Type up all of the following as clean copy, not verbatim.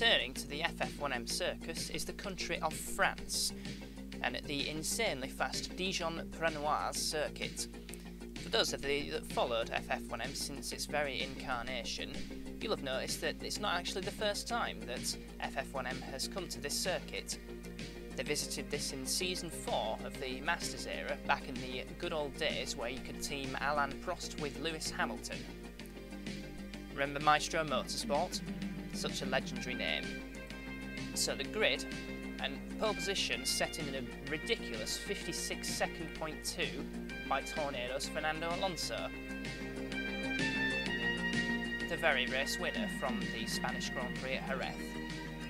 returning to the FF1M circus is the country of France, and at the insanely fast Dijon Prenois circuit. For those of you that followed FF1M since its very incarnation, you'll have noticed that it's not actually the first time that FF1M has come to this circuit. They visited this in Season 4 of the Masters era, back in the good old days where you could team Alain Prost with Lewis Hamilton. Remember Maestro Motorsport? Such a legendary name. So the grid and pole position set in a ridiculous 56 second .2 by Tornado's Fernando Alonso. The very race winner from the Spanish Grand Prix at Jerez.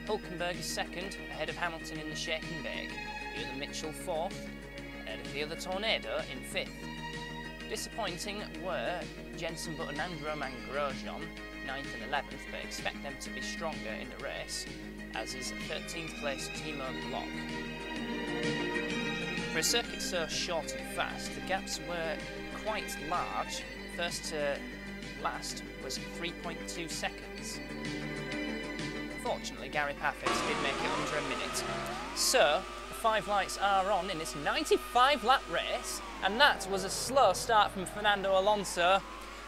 Hülkenberg is second, ahead of Hamilton in the shake and bake, the other Mitchell fourth, ahead of the other Tornado in fifth. Disappointing were Jenson Button and Romain Grosjean, 9th and 11th, but expect them to be stronger in the race, as is 13th place Timo Glock. For a circuit so short and fast, the gaps were quite large. First to last was 3.2 seconds. Fortunately, Gary Paffett did make it under a minute. So, the 5 lights are on in this 95-lap race, and that was a slow start from Fernando Alonso.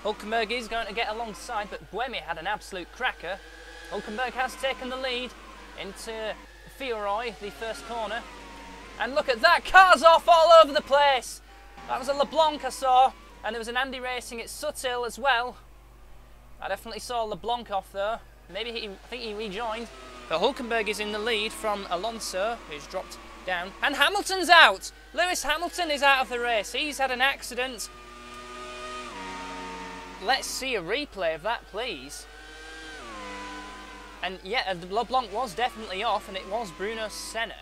Hülkenberg is going to get alongside, but Buemi had an absolute cracker. Hülkenberg has taken the lead into Villeroy, the first corner. And look at that, cars off all over the place. That was a LeBlanc I saw, and there was an Andy Racing at Suthill as well. I definitely saw LeBlanc off though. Maybe I think he rejoined. But Hülkenberg is in the lead from Alonso, who's dropped down. And Hamilton's out! Lewis Hamilton is out of the race. He's had an accident. Let's see a replay of that, please. And yeah, LeBlanc was definitely off, and it was Bruno Senna.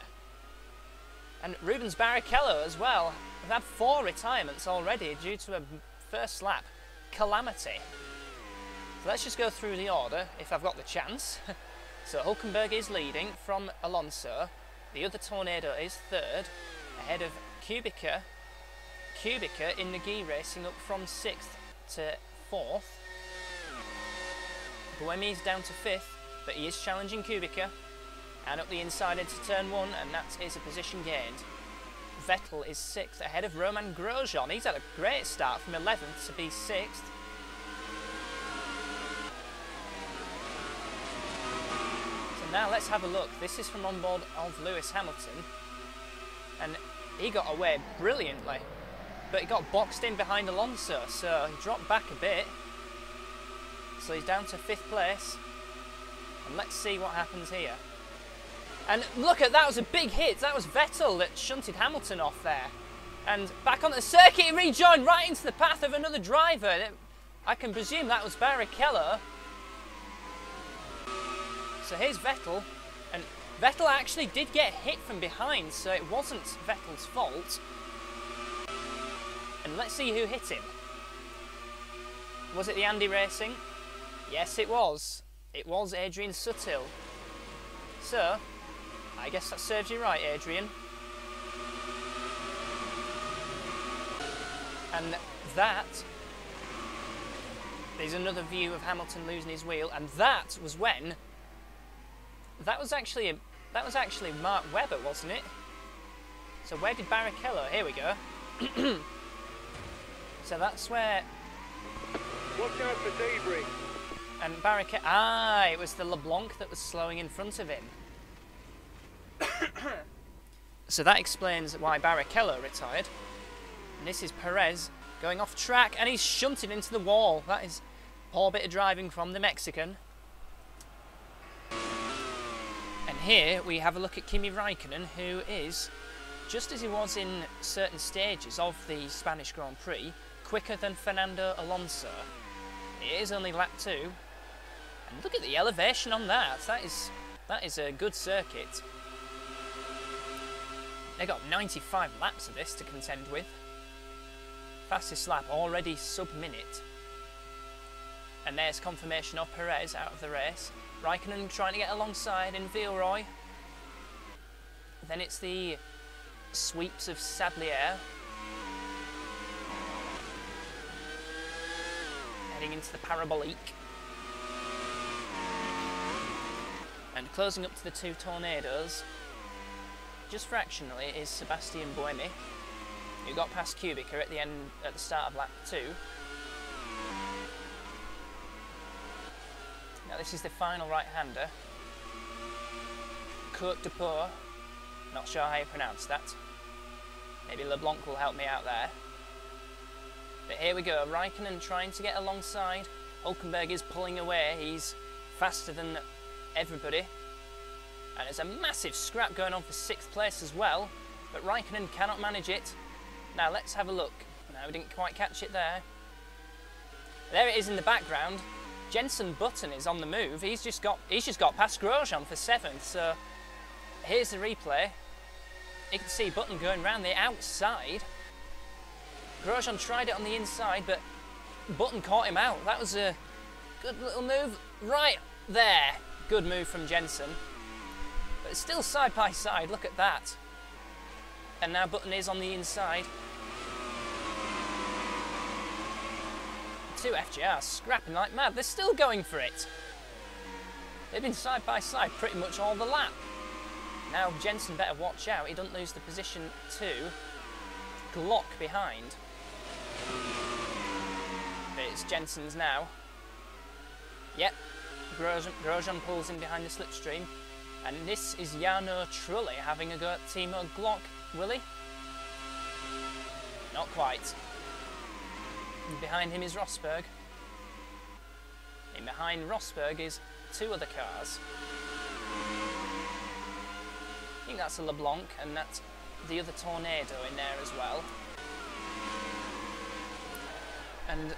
And Rubens Barrichello as well. We've had 4 retirements already due to a first lap calamity. So let's just go through the order, if I've got the chance. So Hülkenberg is leading from Alonso. The other Tornado is third, ahead of Kubica. Kubica in Nagui Racing up from 6th to 4th. Buemi is down to 5th, but he is challenging Kubica. And up the inside into turn 1, and that is a position gained. Vettel is 6th, ahead of Romain Grosjean. He's had a great start from 11th to be 6th. Now let's have a look. This is from on board of Lewis Hamilton, and he got away brilliantly, but he got boxed in behind Alonso, so he dropped back a bit. So he's down to 5th place, and let's see what happens here. And look at that, was a big hit. That was Vettel that shunted Hamilton off there. And back on the circuit, he rejoined right into the path of another driver. I can presume that was Barrichello. So here's Vettel, and Vettel actually did get hit from behind, so it wasn't Vettel's fault. And let's see who hit him. Was it the Andy Racing? Yes, it was. It was Adrian Suthill. So, I guess that serves you right, Adrian. And that is another view of Hamilton losing his wheel, and that was when... That was actually Mark Webber, wasn't it? So where did Barrichello? Here we go. So that's where... Watch out for debris. And Barrichello... it was the LeBlanc that was slowing in front of him. So that explains why Barrichello retired. And this is Perez going off track, and he's shunted into the wall. That is a poor bit of driving from the Mexican. And here we have a look at Kimi Raikkonen, who is, just as he was in certain stages of the Spanish Grand Prix, quicker than Fernando Alonso. It is only lap 2. And look at the elevation on that. That is a good circuit. They got 95 laps of this to contend with. Fastest lap already sub-minute. And there's confirmation of Perez out of the race. Raikkonen trying to get alongside in Villeroy. Then it's the sweeps of Sablier. Heading into the Parabolique. And closing up to the two Tornadoes, just fractionally, is Sebastian Buemi, who got past Kubica at the start of lap 2. Now this is the final right-hander. Côte de Port, not sure how you pronounce that. Maybe LeBlanc will help me out there. But here we go, Raikkonen trying to get alongside. Hulkenberg is pulling away, he's faster than everybody. And there's a massive scrap going on for 6th place as well, but Raikkonen cannot manage it. Now let's have a look. No, we didn't quite catch it there. There it is in the background. Jenson Button is on the move. He's just got past Grosjean for 7th. So here's the replay. You can see Button going round the outside. Grosjean tried it on the inside, but Button caught him out. That was a good little move right there. Good move from Jenson. But it's still side by side. Look at that. And now Button is on the inside. Two FGRs scrapping like mad. They're still going for it. They've been side by side pretty much all the lap. Now Jenson better watch out. He doesn't lose the position to Glock behind. But it's Jenson's now. Yep. Grosjean pulls in behind the slipstream. And this is Jarno Trulli having a go at Timo Glock. Will he? Not quite. And behind him is Rosberg. And behind Rosberg is 2 other cars. I think that's a LeBlanc and that's the other Tornado in there as well. And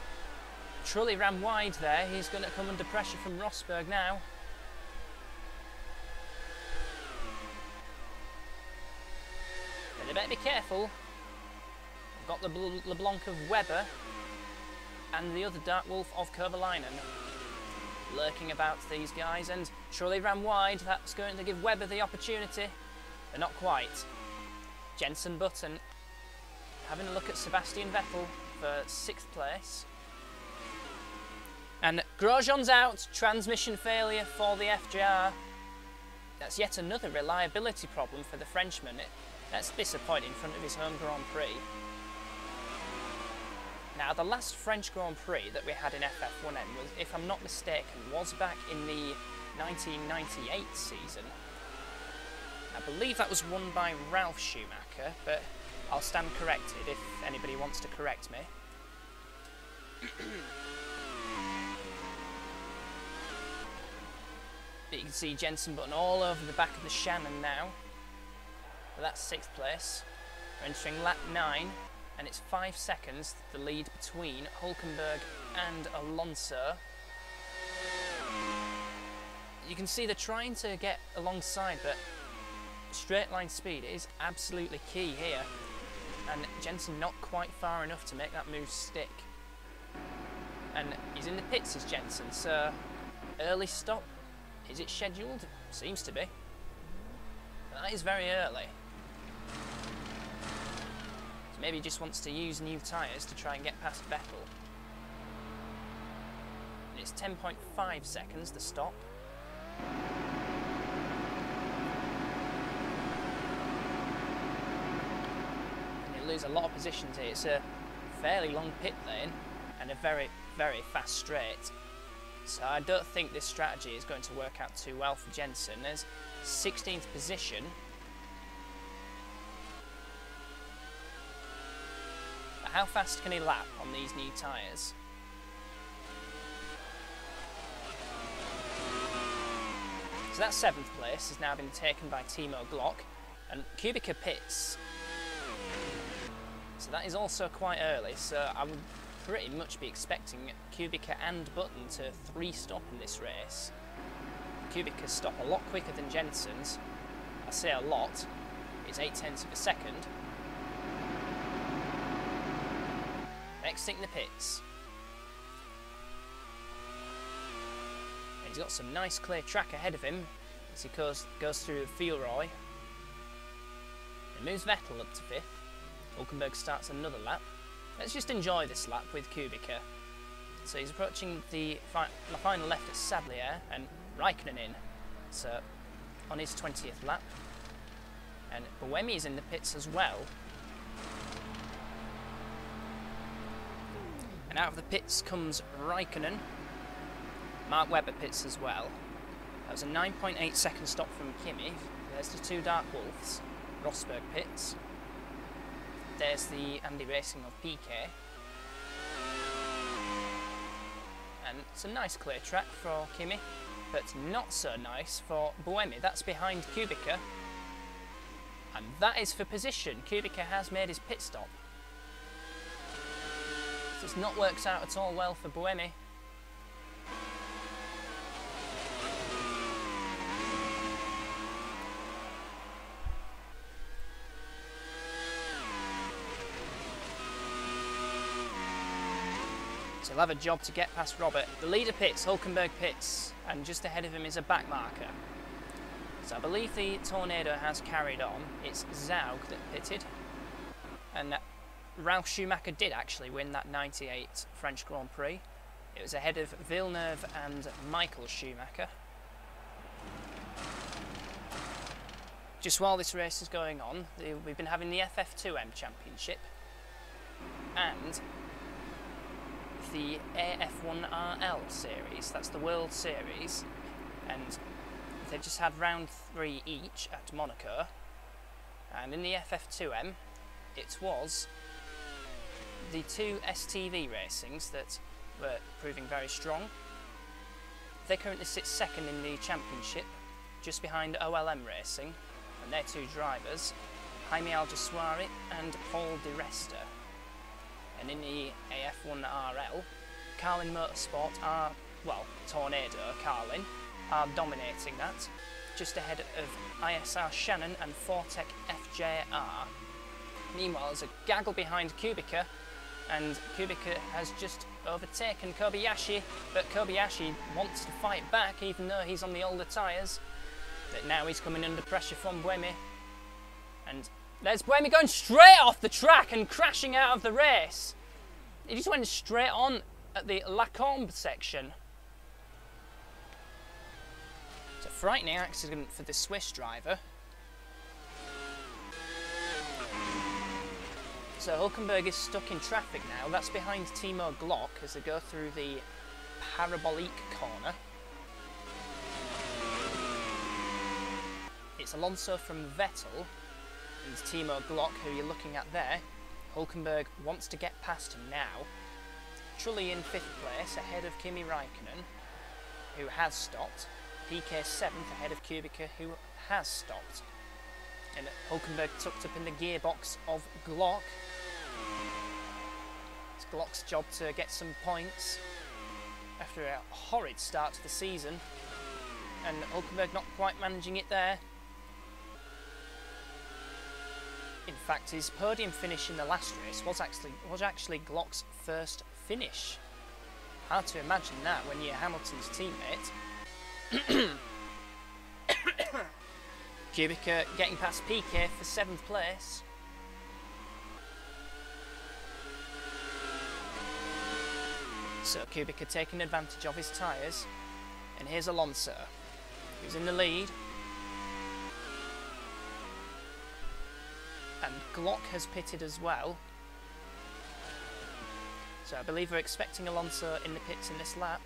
Trulli ran wide there. He's going to come under pressure from Rosberg now. But they better be careful. We've got the LeBlanc of Webber and the other Dark Wolf of Kovalainen lurking about these guys, and Trulli ran wide. That's going to give Webber the opportunity, but not quite. Jenson Button having a look at Sebastian Vettel for 6th place. And Grosjean's out, transmission failure for the FGR. That's yet another reliability problem for the Frenchman. That's disappointing in front of his home Grand Prix. Now, the last French Grand Prix that we had in FF1M was, if I'm not mistaken, was back in the 1998 season. I believe that was won by Ralf Schumacher, but I'll stand corrected if anybody wants to correct me. But you can see Jenson Button all over the back of the Shannon now. But that's 6th place. We're entering lap 9. And it's 5 seconds, the lead between Hulkenberg and Alonso. You can see they're trying to get alongside, but straight line speed is absolutely key here. And Jenson not quite far enough to make that move stick. And he's in the pits as Jenson, so early stop. Is it scheduled? Seems to be. But that is very early. Maybe he just wants to use new tyres to try and get past Vettel. And it's 10.5 seconds, the stop. And you lose a lot of positions here. It's a fairly long pit lane and a very, very fast straight. So I don't think this strategy is going to work out too well for Jenson. There's 16th position. How fast can he lap on these new tyres? So that 7th place has now been taken by Timo Glock, and Kubica pits. So that is also quite early, so I would pretty much be expecting Kubica and Button to 3-stop in this race. Kubica's stop a lot quicker than Jenson's. I say a lot, it's 0.8 of a second. Exiting the pits. And he's got some nice clear track ahead of him as he goes through Villeroy. And moves Vettel up to 5th. Hulkenberg starts another lap. Let's just enjoy this lap with Kubica. So he's approaching the final left at Sablier and Raikkonen in. So on his 20th lap. And Buemi is in the pits as well. And out of the pits comes Raikkonen. Mark Webber pits as well. That was a 9.8 second stop from Kimi. There's the two Dark Wolves. Rosberg pits. There's the Andy Racing of PK. And it's a nice clear track for Kimi, but not so nice for Buemi. That's behind Kubica. And that is for position. Kubica has made his pit stop. This not works out at all well for Buemi. So he'll have a job to get past Robert. The leader pits, Hülkenberg pits, and just ahead of him is a back marker. So I believe the Tornado has carried on. It's Zaug that pitted. And Ralf Schumacher did actually win that 98 French Grand Prix. It was ahead of Villeneuve and Michael Schumacher. Just while this race is going on, we've been having the FF1M Championship and the FF1RL Series. That's the World Series. And they've just had round 3 each at Monaco, and in the FF2M it was the two STV racings that were proving very strong. They currently sit second in the championship, just behind OLM Racing, and their two drivers, Jaime Alguersuari and Paul Di Resta. And in the AF1RL, Carlin Motorsport are, well, Tornado, Carlin, are dominating that, just ahead of ISR Shannon and Fortec FJR. Meanwhile, there's a gaggle behind Kubica, and Kubica has just overtaken Kobayashi, but Kobayashi wants to fight back even though he's on the older tyres. But now he's coming under pressure from Buemi, and there's Buemi going straight off the track and crashing out of the race. He just went straight on at the Lacombe section. It's a frightening accident for the Swiss driver. So Hülkenberg is stuck in traffic now. That's behind Timo Glock as they go through the parabolique corner. It's Alonso from Vettel and Timo Glock, who you're looking at there. Hülkenberg wants to get past him now. Trulli in 5th place ahead of Kimi Raikkonen, who has stopped. PK 7th ahead of Kubica, who has stopped. And Hülkenberg tucked up in the gearbox of Glock. It's Glock's job to get some points after a horrid start to the season. And Hülkenberg not quite managing it there. In fact, his podium finish in the last race was actually Glock's first finish. Hard to imagine that when you're Hamilton's teammate. Kubica getting past PK for 7th place. So Kubica taking advantage of his tyres. And here's Alonso, who's in the lead. And Glock has pitted as well. So I believe we're expecting Alonso in the pits in this lap.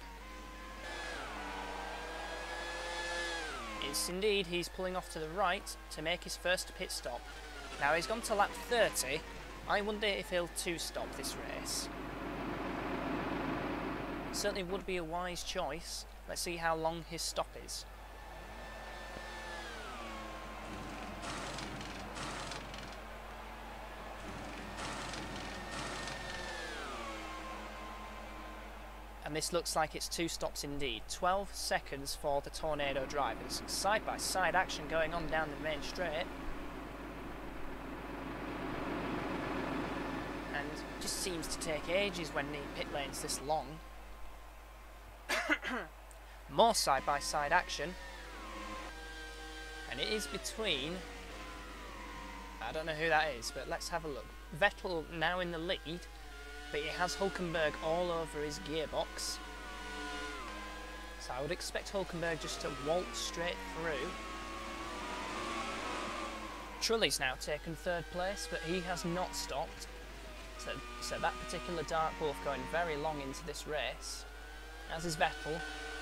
Yes, indeed, he's pulling off to the right to make his first pit stop. Now he's gone to lap 30. I wonder if he'll two-stop this race. Certainly would be a wise choice. Let's see how long his stop is. And this looks like it's 2 stops indeed. 12 seconds for the Tornado drivers. Side-by-side action going on down the main straight. And it just seems to take ages when the pit lane's this long. More side-by-side action. And it is between... I don't know who that is, but let's have a look. Vettel now in the lead. But he has Hülkenberg all over his gearbox. So I would expect Hülkenberg just to waltz straight through. Trulli's now taken third place, but he has not stopped. So that particular dark wolf going very long into this race, as is Vettel,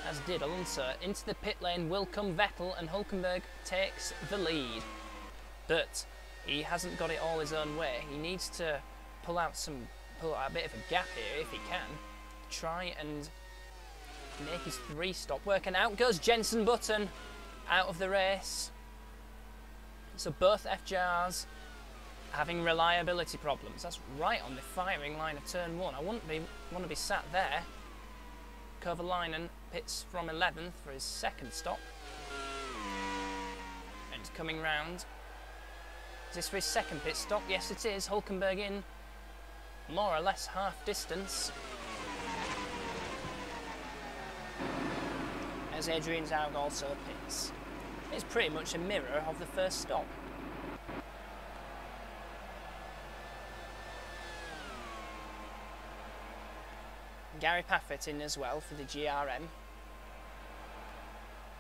as did Alonso. Into the pit lane will come Vettel, and Hulkenberg takes the lead. But he hasn't got it all his own way. He needs to pull out a bit of a gap here if he can. Try and make his 3 stop work, and out goes Jenson Button out of the race. So both FJRs having reliability problems. That's right on the firing line of turn 1. I want to be sat there. Kovalainen pits from 11th for his second stop. And coming round. Is this for his second pit stop? Yes it is. Hulkenberg in more or less half distance. As Adrian Zaug also pits. It's pretty much a mirror of the first stop. Gary Paffett in as well for the GRM.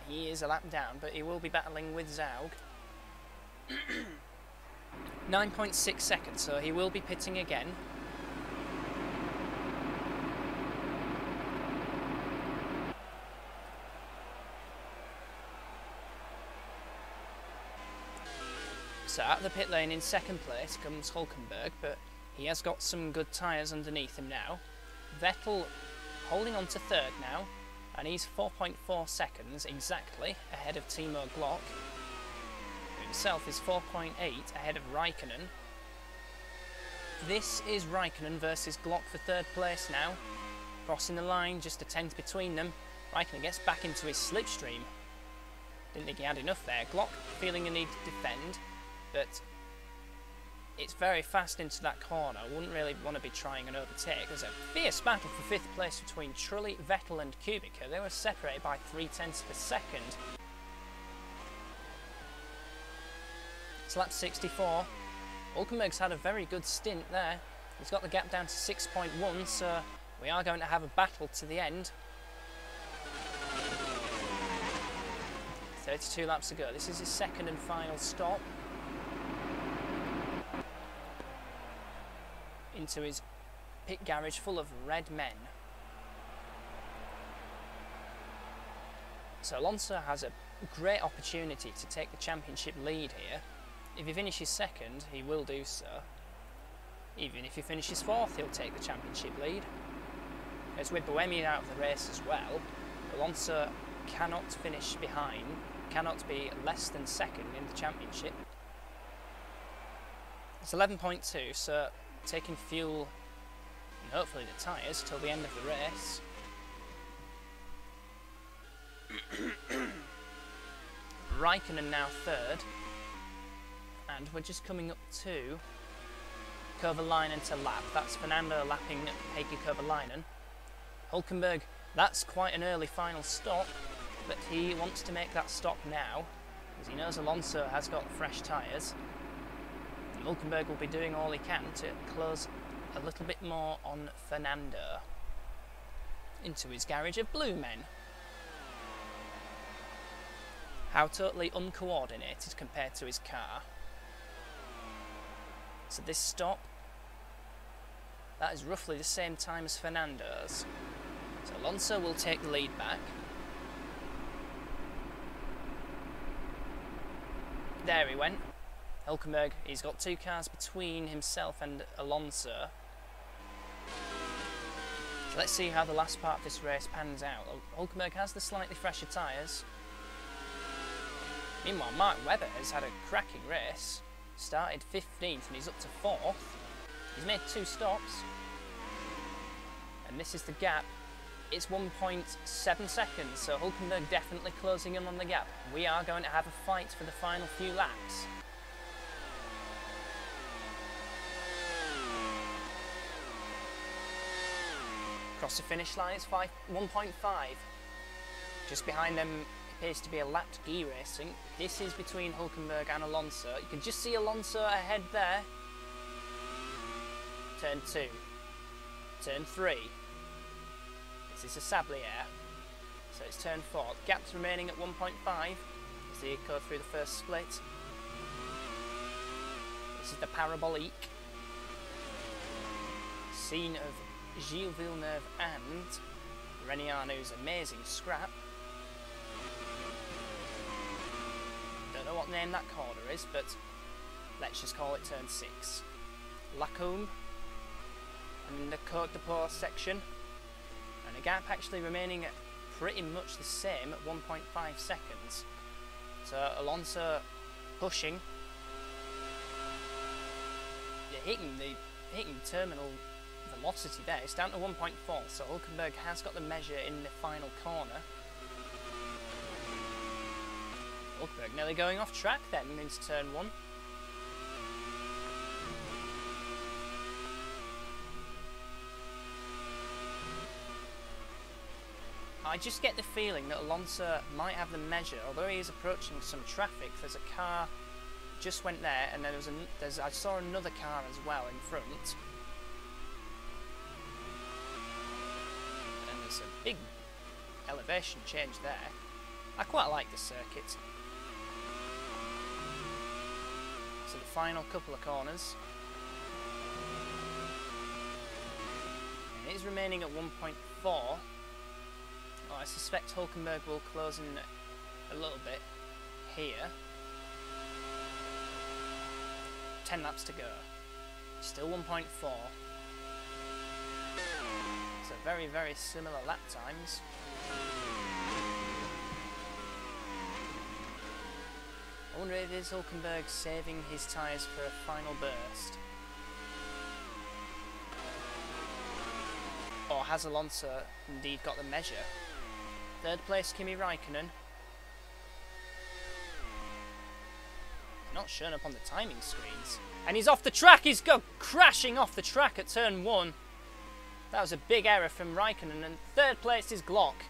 He is a lap down, but he will be battling with Zaug. 9.6 seconds, so he will be pitting again. So out of the pit lane in second place comes Hulkenberg, but he has got some good tyres underneath him now. Vettel holding on to third now, and he's 4.4 seconds exactly ahead of Timo Glock. Himself is 4.8 ahead of Raikkonen. This is Raikkonen versus Glock for third place now. Crossing the line, just a tenth between them. Raikkonen gets back into his slipstream. Didn't think he had enough there. Glock feeling a need to defend, but it's very fast into that corner. I wouldn't really want to be trying an overtake. There's a fierce battle for fifth place between Trulli, Vettel and Kubica. They were separated by 0.3 per second. It's lap 64. Hulkenberg's had a very good stint there. He's got the gap down to 6.1, so we are going to have a battle to the end. 32 laps to go. This is his second and final stop. Into his pit garage full of red men. So Alonso has a great opportunity to take the championship lead here. If he finishes second, he will do so. Even if he finishes fourth, he'll take the championship lead. As with Bohemian out of the race as well, Alonso cannot finish behind, cannot be less than second in the championship. It's 11.2, so taking fuel and hopefully the tyres till the end of the race. Raikkonen now third, and we're just coming up to Kovalainen to lap. That's Fernando lapping Heikki Kovalainen. Hulkenberg, that's quite an early final stop, but he wants to make that stop now because he knows Alonso has got fresh tyres. Hulkenberg will be doing all he can to close a little bit more on Fernando. Into his garage of blue men. How totally uncoordinated compared to his car. So this stop, that is roughly the same time as Fernando's. So Alonso will take the lead back. There he went. Hulkenberg, he's got 2 cars between himself and Alonso. So let's see how the last part of this race pans out. Hulkenberg has the slightly fresher tyres. Meanwhile, Mark Webber has had a cracking race. Started 15th and he's up to 4th. He's made 2 stops. And this is the gap. It's 1.7 seconds, so Hulkenberg definitely closing in on the gap. We are going to have a fight for the final few laps. Across the finish line, it's 1.5. Just behind them appears to be a lapped Guy Racing. This is between Hulkenberg and Alonso. You can just see Alonso ahead there. Turn 2. Turn 3. This is a Sablier. So it's turn 4. Gaps remaining at 1.5 as they go through the first split. This is the Parabolique. Scene of Gilles Villeneuve and Reniano's amazing scrap. Don't know what name that corner is, but let's just call it turn 6. Lacombe, and in the Côte de Port section, and a gap actually remaining at pretty much the same at 1.5 seconds. So Alonso pushing, hitting terminal velocity there. It's down to 1.4, so Hulkenberg has got the measure in the final corner. Hulkenberg nearly going off track then into turn 1. I just get the feeling that Alonso might have the measure, although he is approaching some traffic. There's a car just went there, and then I saw another car as well in front. And there's a big elevation change there. I quite like the circuit. So the final couple of corners. And it is remaining at 1.4. Oh, I suspect Hulkenberg will close in a little bit here. 10 laps to go. Still 1.4. So very, very similar lap times. I wonder if it is Hulkenberg saving his tyres for a final burst. Or has Alonso indeed got the measure? Third place, Kimi Raikkonen. Not shown up on the timing screens. And he's off the track! He's go crashing off the track at turn 1. That was a big error from Raikkonen. And third place is Glock.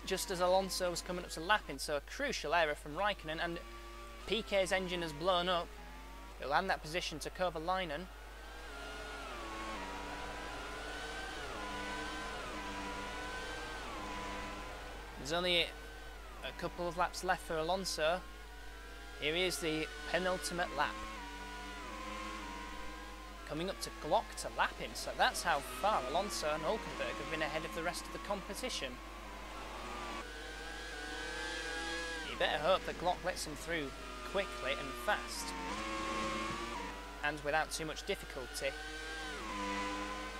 Just as Alonso was coming up to lapping, so a crucial error from Raikkonen. And Piquet's engine has blown up. He'll hand that position to Kovalainen. There's only a couple of laps left for Alonso. Here is the penultimate lap. Coming up to Glock to lap him, so that's how far Alonso and Hulkenberg have been ahead of the rest of the competition. You better hope that Glock lets him through quickly and fast, and without too much difficulty.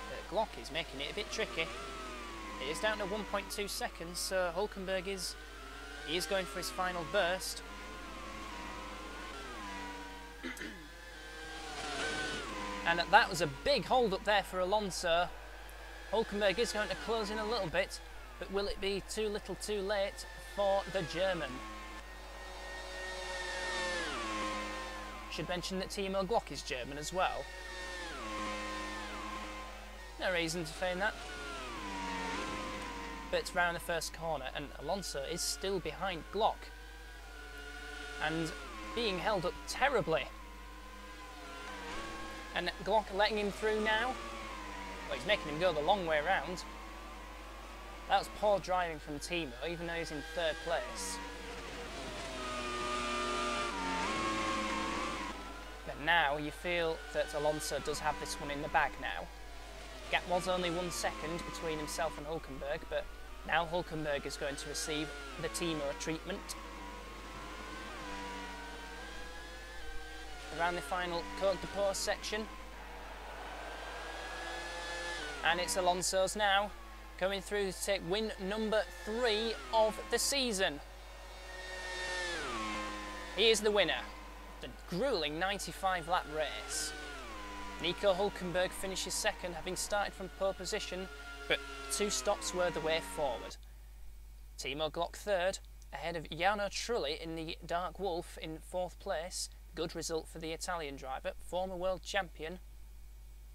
But Glock is making it a bit tricky. It is down to 1.2 seconds, so Hulkenberg is going for his final burst. And that was a big hold up there for Alonso. Hulkenberg is going to close in a little bit, but will it be too little too late for the German? Should mention that Timo Glock is German as well. No reason to feign that. But it's round the first corner, and Alonso is still behind Glock. And being held up terribly. And Glock letting him through now. Well, he's making him go the long way round. That was poor driving from Timo, even though he's in third place. But now you feel that Alonso does have this one in the bag now. Gap was only 1 second between himself and Hulkenberg, but now Hulkenberg is going to receive the Timo treatment. Around the final Côte de Port section. And it's Alonso's now, coming through to take win number 3 of the season. He is the winner. The gruelling 95 lap race. Nico Hulkenberg finishes second, having started from pole position, but 2 stops were the way forward. Timo Glock third, ahead of Jarno Trulli in the Dark Wolf in 4th place. Good result for the Italian driver, former world champion,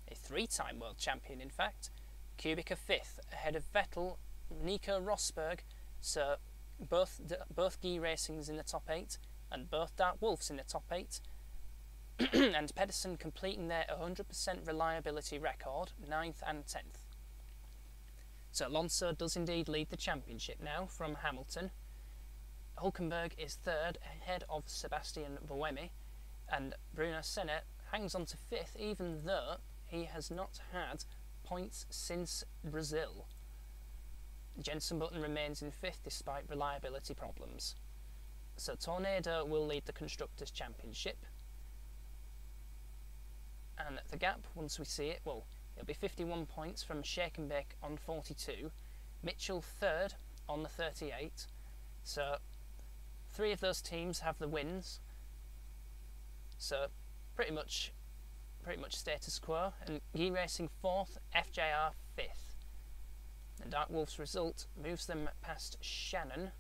a 3-time world champion in fact. Kubica 5th, ahead of Vettel, Nico Rosberg, so both Guy Racing's in the top 8, and both Dark Wolves in the top 8. And Pedersen completing their 100% reliability record, 9th and 10th. So Alonso does indeed lead the championship now from Hamilton. Hulkenberg is 3rd, ahead of Sebastian Buemi. And Bruno Senna hangs on to 5th, even though he has not had points since Brazil. Jenson Button remains in 5th despite reliability problems. So Tornado will lead the Constructors' Championship. And the gap, once we see it, well, it'll be 51 points from Shake and Bake on 42. Mitchell 3rd on the 38. So 3 of those teams have the wins. So pretty much status quo. And Yi Racing 4th, FJR 5th. And Dark Wolf's result moves them past Shannon.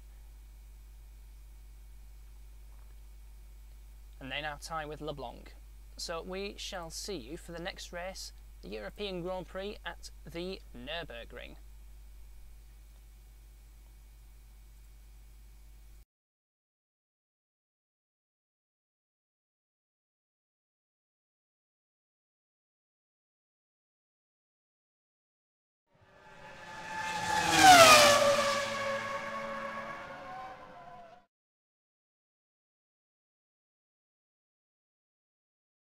And they now tie with LeBlanc. So we shall see you for the next race, the European Grand Prix at the Nürburgring.